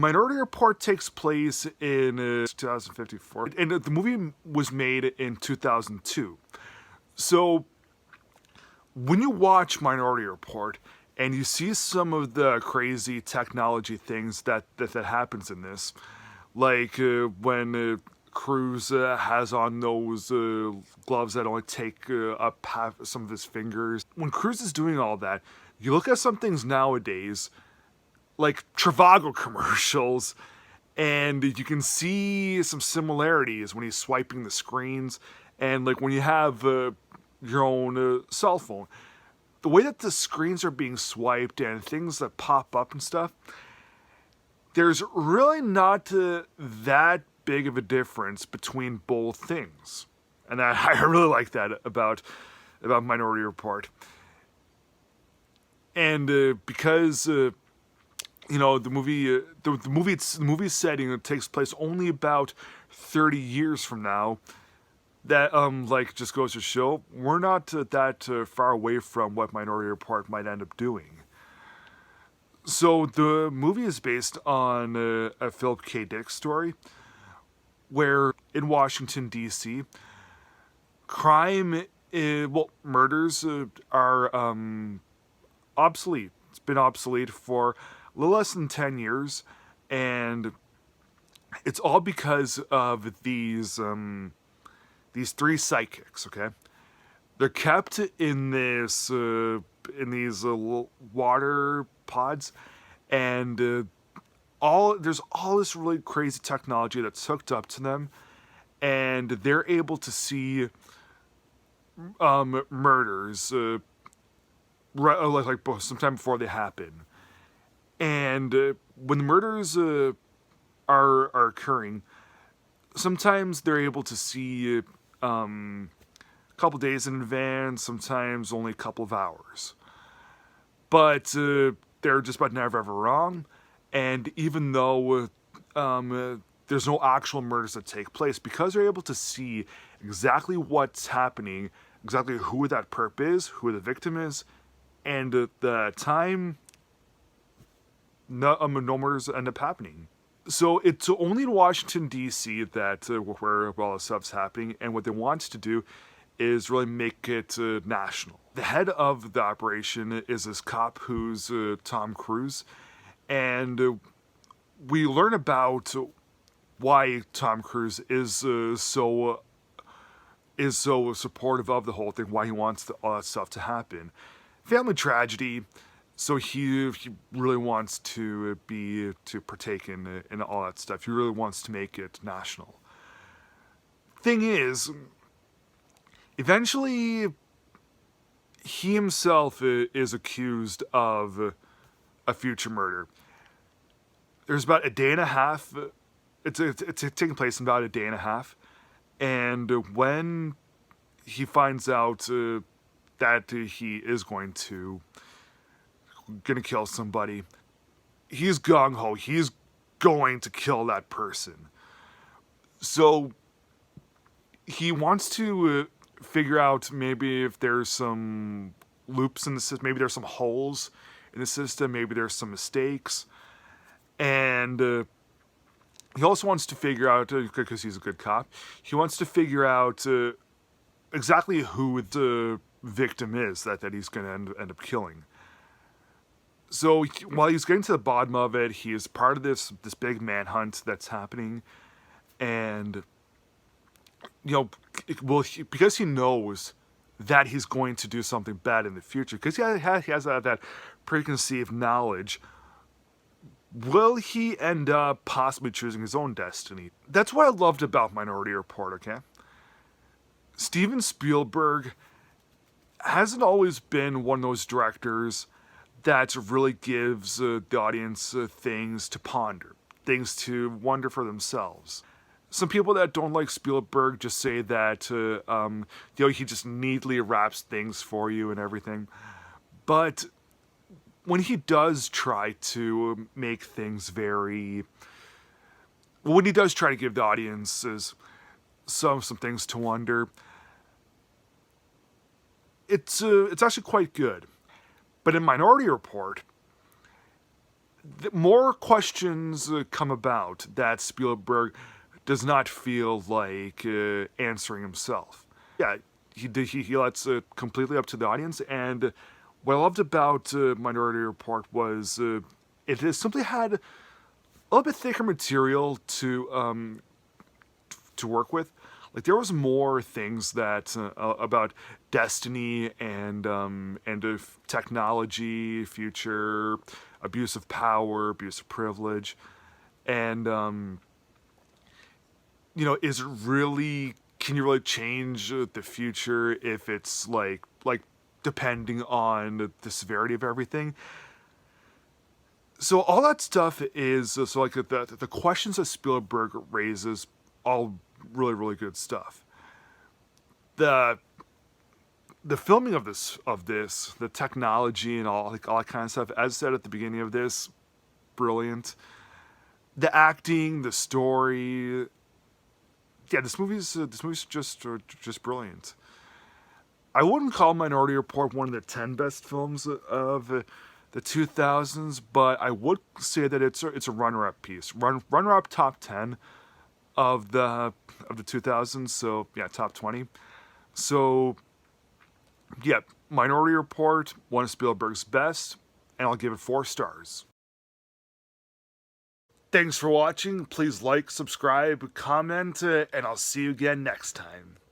Minority Report takes place in 2054, and the movie was made in 2002. So when you watch Minority Report and you see some of the crazy technology things that happens in this, like when Cruz has on those gloves that only take up half some of his fingers. When Cruz is doing all that, you look at some things nowadays, like Trivago commercials, and you can see some similarities when he's swiping the screens, and like when you have your own cell phone. The way that the screens are being swiped and things that pop up and stuff, there's really not that big of a difference between both things. And I really like that about Minority Report. And because the movie's setting takes place only about 30 years from now, that just goes to show we're not that far away from what Minority Report might end up doing. So the movie is based on a Philip K. Dick story, where in Washington D.C., murders are obsolete. It's been obsolete for a little less than 10 years, and it's all because of these three psychics. Okay, they're kept in these water pods, and there's all this really crazy technology that's hooked up to them, and they're able to see murders like sometime before they happen. And when the murders are occurring, sometimes they're able to see a couple days in advance, sometimes only a couple of hours. But they're just about never ever wrong. And even though there's no actual murders that take place, because they're able to see exactly what's happening, exactly who that perp is, who the victim is, and the time, no murders end up happening. So it's only in Washington, D.C. that where all this stuff's happening, and what they want to do is really make it national. The head of the operation is this cop who's Tom Cruise, and we learn about why Tom Cruise is so supportive of the whole thing, why he wants all that stuff to happen. Family tragedy, so he really wants to partake in all that stuff. He really wants to make it national. Thing is, eventually, he himself is accused of a future murder. There's about a day and a half. It's taking place in about a day and a half, and when he finds out that he is going to kill somebody, he's gung ho. He's going to kill that person. So he wants to figure out maybe if there's some loops in the system, maybe there's some holes in the system, maybe there's some mistakes, and he also wants to figure out, because he's a good cop, he wants to figure out exactly who the victim is that he's going to end up killing. So while he's getting to the bottom of it, he is part of this big manhunt that's happening, and because he knows that he's going to do something bad in the future, because he has that preconceived knowledge, will he end up possibly choosing his own destiny? That's what I loved about Minority Report, okay? Steven Spielberg hasn't always been one of those directors that really gives the audience things to ponder, things to wonder for themselves. Some people that don't like Spielberg just say that he just neatly wraps things for you and everything. But when he does try to make things when he does try to give the audiences some things to wonder, it's actually quite good. But in Minority Report, more questions come about that Spielberg does not feel like answering himself. Yeah, he lets it completely up to the audience. And what I loved about Minority Report was it has simply had a little bit thicker material to work with. Like there was more things that about destiny and technology, future, abuse of power, abuse of privilege, and is it really, can you really change the future if it's like depending on the severity of everything? So all that stuff is so like the questions that Spielberg raises, all really good stuff. The the filming of this, the technology and all that kind of stuff, as said at the beginning of this, brilliant. The acting, the story, yeah, this movie's just brilliant. I wouldn't call Minority Report one of the 10 best films of the 2000s, but I would say that it's a runner-up piece, runner-up top 10 of the 2000s. So yeah, top 20. So yeah, Minority Report, one of Spielberg's best, and I'll give it 4 stars. Thanks for watching. Please like, subscribe, comment, and I'll see you again next time.